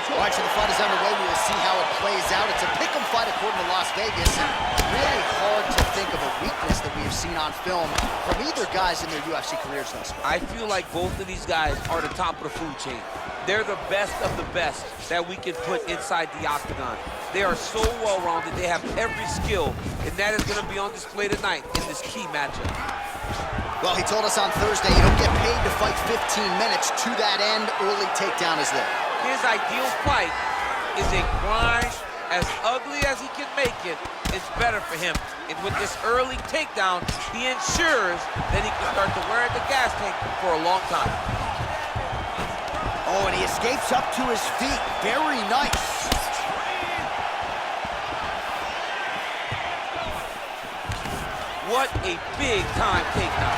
All right, so the fight is underway. We will see how it plays out. It's a pick'em fight according to Las Vegas. And really hard to think of a weakness that we have seen on film from either guys in their UFC careers thus far. I feel like both of these guys are the top of the food chain. They're the best of the best that we can put inside the octagon. They are so well-rounded. They have every skill, and that is going to be on display tonight in this key matchup. Well, he told us on Thursday you don't get paid to fight 15 minutes. To that end, early takedown is there. His ideal fight is a grind. As ugly as he can make it, it's better for him. And with this early takedown, he ensures that he can start to wear the gas tank for a long time. Oh, and he escapes up to his feet. Very nice. What a big-time takedown.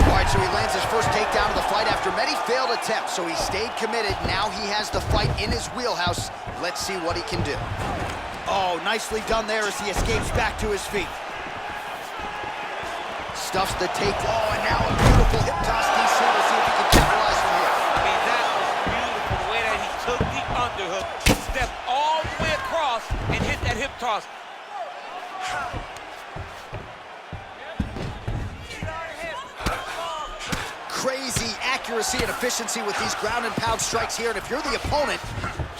All right, so he lands his first takedown of the fight after many failed attempts, so he stayed committed. Now he has the fight in his wheelhouse. Let's see what he can do. Oh, nicely done there as he escapes back to his feet. Stuffs the takedown. Oh, and now a beautiful hip toss, DC. We'll see if he can capitalize from here. I mean, that was beautiful, the way that he took the underhook, stepped all the way across, and hit that hip toss. Crazy accuracy and efficiency with these ground and pound strikes here. And if you're the opponent,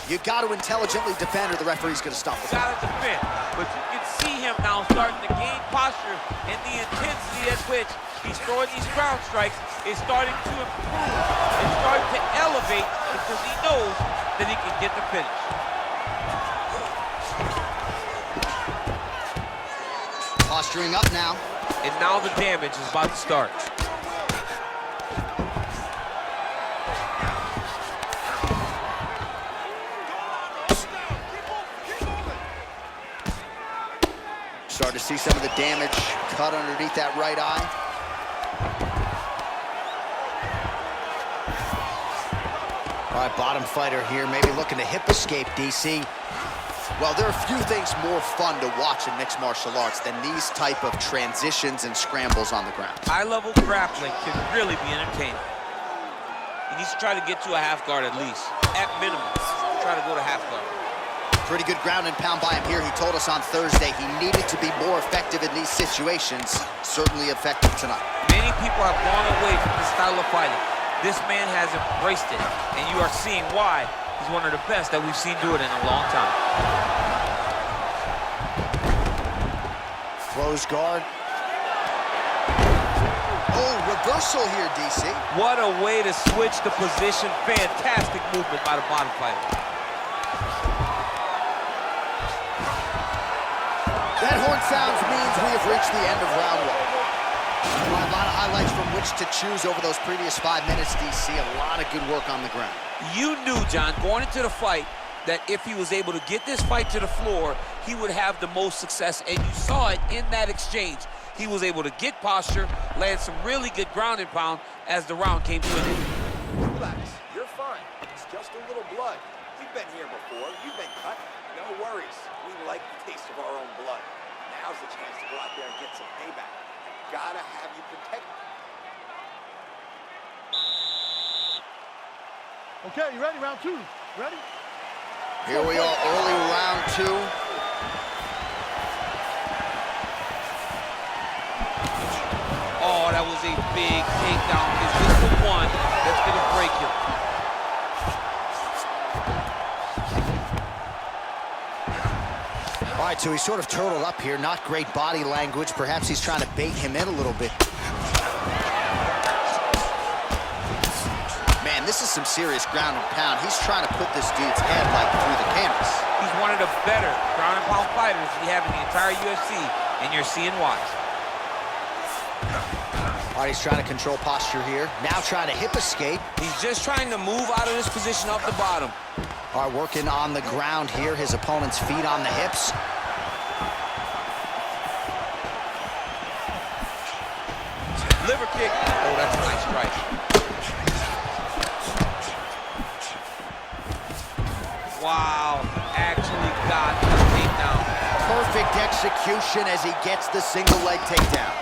you got to intelligently defend or the referee's going to stop the fight. Got to defend, but you can see him now starting to gain posture, and the intensity at which he's throwing these ground strikes is starting to improve. It's starting to elevate because he knows that he can get the finish. Posturing up now. And now the damage is about to start. Start to see some of the damage cut underneath that right eye. All right, bottom fighter here, maybe looking to hip escape, DC. Well, there are few things more fun to watch in mixed martial arts than these type of transitions and scrambles on the ground. High-level grappling can really be entertaining. He needs to try to get to a half guard at least. At minimum, try to go to half guard. Pretty good ground and pound by him here. He told us on Thursday he needed to be more effective in these situations. Certainly effective tonight. Many people have gone away from this style of fighting. This man has embraced it, and you are seeing why he's one of the best that we've seen do it in a long time. Close guard. Oh, reversal here, DC. What a way to switch the position. Fantastic movement by the bottom fighter. That horn sounds means we have reached the end of round one. A lot of highlights from which to choose over those previous 5 minutes, DC. A lot of good work on the ground. You knew, John, going into the fight, that if he was able to get this fight to the floor, he would have the most success, and you saw it in that exchange. He was able to get posture, land some really good ground and pound as the round came to an end. Relax, you're fine. It's just a little blood. We've been here before. You've been cut. No worries. We like the taste of our own blood. Now's the chance to go out there and get some payback. I gotta have you protected. Okay, you ready? Round two. Ready? Here we are, early round two. Oh, that was a big takedown. Is this the one that's going to break him? All right, so he's sort of turtled up here. Not great body language. Perhaps he's trying to bait him in a little bit. Man, this is some serious ground and pound. He's trying to put this dude's head like through the canvas. He's one of the better ground and pound fighters we have in the entire UFC, and you're seeing why. All right, he's trying to control posture here. Now trying to hip escape. He's just trying to move out of this position off the bottom. All right, working on the ground here. His opponent's feet on the hips. Liver kick. Oh, that's a nice strike. Wow, actually got the takedown. Perfect execution as he gets the single leg takedown.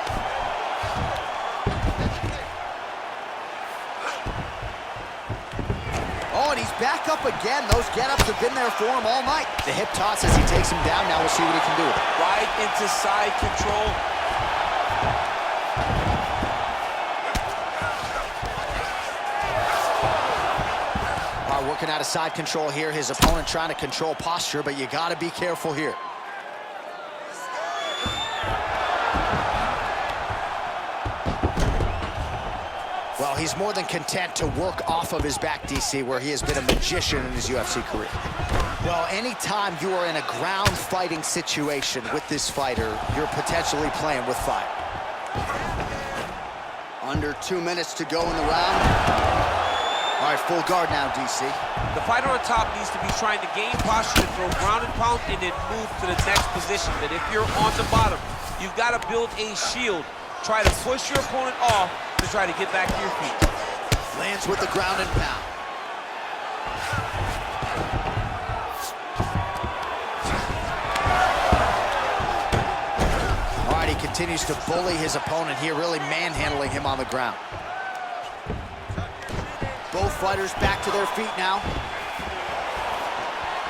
Oh, and he's back up again. Those get-ups have been there for him all night. The hip toss as he takes him down. Now we'll see what he can do with it. Right into side control. Working out of side control here. His opponent trying to control posture, but you got to be careful here. Well, he's more than content to work off of his back, DC, where he has been a magician in his UFC career. Well, anytime you are in a ground fighting situation with this fighter, you're potentially playing with fire. Under 2 minutes to go in the round. All right, full guard now, DC. The fighter on top needs to be trying to gain posture to throw ground and pound and then move to the next position. But if you're on the bottom, you've got to build a shield. Try to push your opponent off to try to get back to your feet. Lands with the ground and pound. All right, he continues to bully his opponent here, really manhandling him on the ground. Both fighters back to their feet now.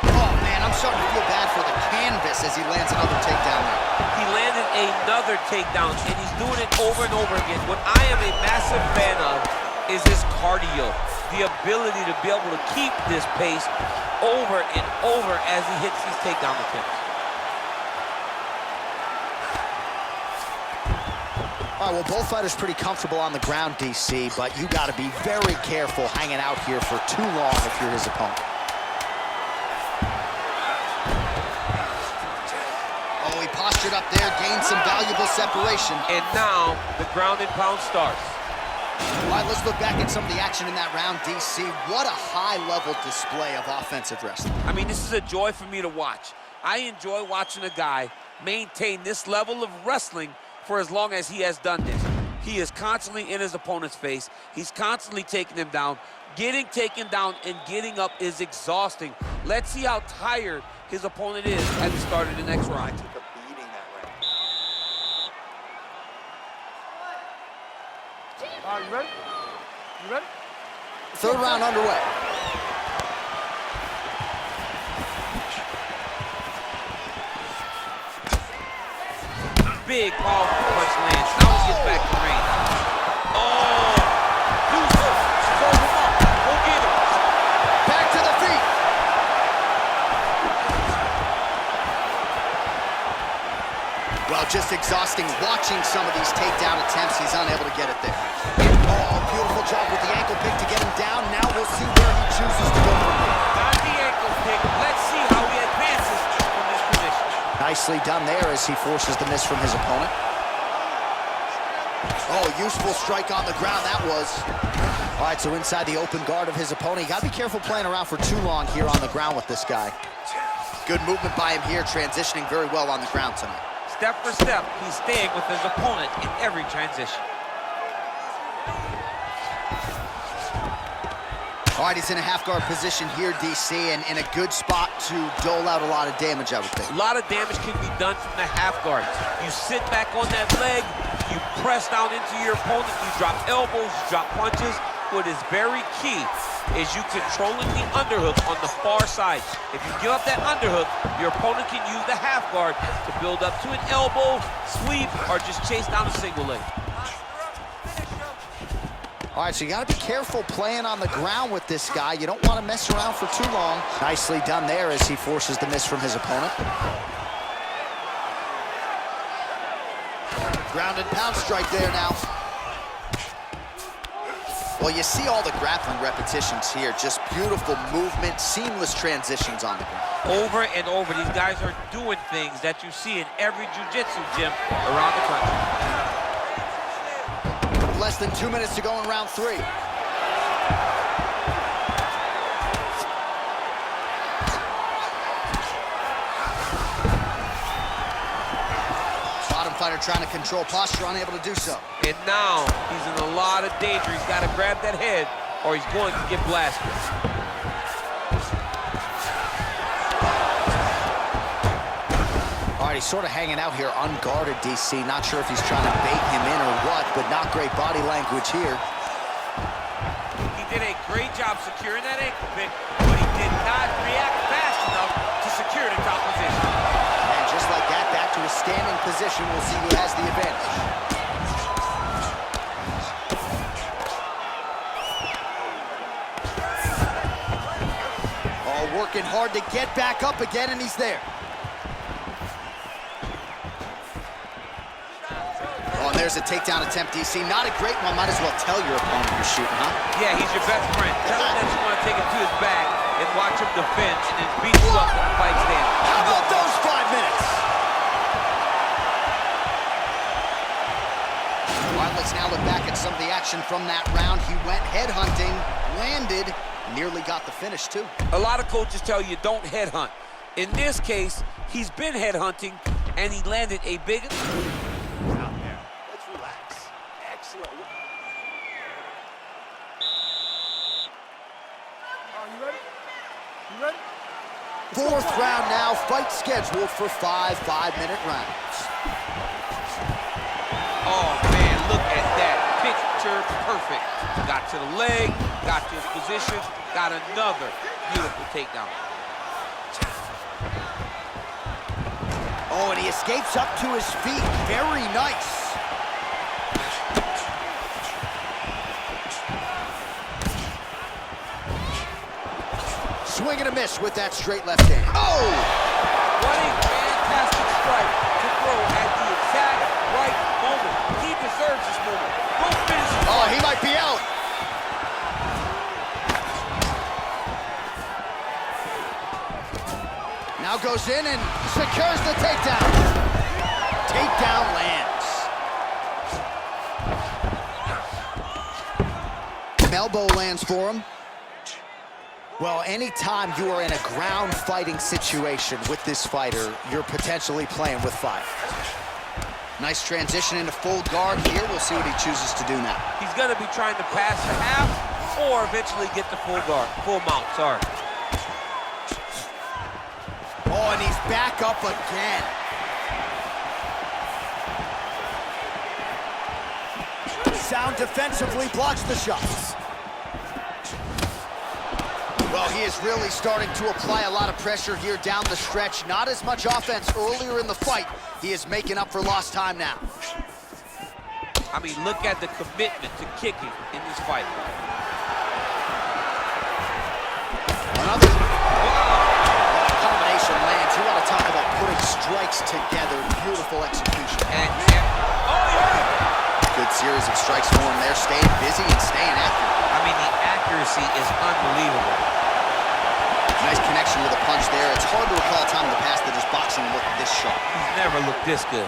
Oh, man, I'm starting to feel bad for the canvas as he lands another takedown there. He landed another takedown, and he's doing it over and over again. What I am a massive fan of is his cardio, the ability to be able to keep this pace over and over as he hits these takedown attempts. All right, well, both fighters pretty comfortable on the ground, DC, but you got to be very careful hanging out here for too long if you're his opponent. Oh, he postured up there, gained some valuable separation. And now the ground and pound starts. All right, let's look back at some of the action in that round, DC. What a high-level display of offensive wrestling. I mean, this is a joy for me to watch. I enjoy watching a guy maintain this level of wrestling for as long as he has done this. He is constantly in his opponent's face. He's constantly taking him down. Getting taken down and getting up is exhausting. Let's see how tired his opponent is at the start of the next round. Took a beating that round. All right, you ready? You ready? Third round underway. Big, powerful punch lands. Now he gets back to range. Oh! Houston, throw him up. Go get him. Back to the feet. Well, just exhausting watching some of these takedown attempts. He's unable to get it there. Oh, beautiful job with the ankle pick to get him down. Now we'll see where he chooses to go from here. Not the ankle pick. Let's see how he advances from this position. Nicely done there as he forces the miss from his opponent. Oh, useful strike on the ground that was. All right, so inside the open guard of his opponent. You got to be careful playing around for too long here on the ground with this guy. Good movement by him here, transitioning very well on the ground tonight. Step for step, he's staying with his opponent in every transition. All right, he's in a half-guard position here, DC, and in a good spot to dole out a lot of damage, I would think. A lot of damage can be done from the half guard. You sit back on that leg, you press down into your opponent, you drop elbows, you drop punches. What is very key is you controlling the underhook on the far side. If you give up that underhook, your opponent can use the half guard to build up to an elbow, sweep, or just chase down a single leg. All right, so you got to be careful playing on the ground with this guy. You don't want to mess around for too long. Nicely done there as he forces the miss from his opponent. Ground and pound strike there now. Well, you see all the grappling repetitions here. Just beautiful movement, seamless transitions on the ground. Over and over, these guys are doing things that you see in every jiu-jitsu gym around the country. Less than 2 minutes to go in round 3. Bottom fighter trying to control posture, unable to do so. And now he's in a lot of danger. He's got to grab that head or he's going to get blasted. All right, he's sort of hanging out here unguarded, DC. Not sure if he's trying to bait him in or what, but not great body language here. He did a great job securing that ankle pick, but he did not react fast enough to secure the top position. And just like that, back to a standing position. We'll see who has the advantage. Oh, working hard to get back up again, and he's there. Oh, and there's a takedown attempt, DC. Not a great one. Might as well tell your opponent you're shooting, huh? Yeah, he's your best friend. Tell him that you want to take him to his back and watch him defend and then beat you up when the fight's down. How about those 5 minutes? All right, let's now look back at some of the action from that round. He went headhunting, landed, nearly got the finish, too. A lot of coaches tell you don't headhunt. In this case, he's been headhunting, and he landed a big... Out there. Let's relax. Excellent. You ready? You ready? Fourth round now, fight scheduled for 5 5-minute rounds. Oh, man, look at that. Picture perfect. Got to the leg, got to his position, got another beautiful takedown. Oh, and he escapes up to his feet. Very nice. Swing and a miss with that straight left hand. Oh! What a fantastic strike to throw at the exact right moment. He deserves this moment. Go finish his Oh, fight. he might be out. Now goes in and secures the takedown. Takedown lands. Elbow lands for him. Well, anytime you are in a ground fighting situation with this fighter, you're potentially playing with fire. Nice transition into full guard here. We'll see what he chooses to do now. He's going to be trying to pass the half or eventually get the full guard, full mount, sorry. Oh, and he's back up again. Sound defensively blocks the shots. Well, he is really starting to apply a lot of pressure here down the stretch. Not as much offense earlier in the fight. He is making up for lost time now. I mean, look at the commitment to kicking in this fight. Another combination lands. You want to talk about putting strikes together. Beautiful execution. And oh, he hurt him. Good series of strikes for him there. Staying busy and staying after. I mean, the accuracy is unbelievable. Nice connection with a punch there. It's hard to recall a time in the past that his boxing looked this sharp. He's never looked this good.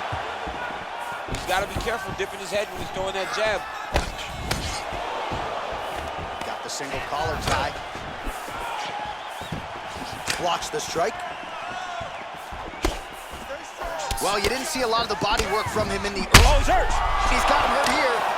He's got to be careful dipping his head when he's throwing that jab. Got the single collar tie. Blocks the strike. Well, you didn't see a lot of the body work from him in the... Oh, he's hurt. He's got him hurt here.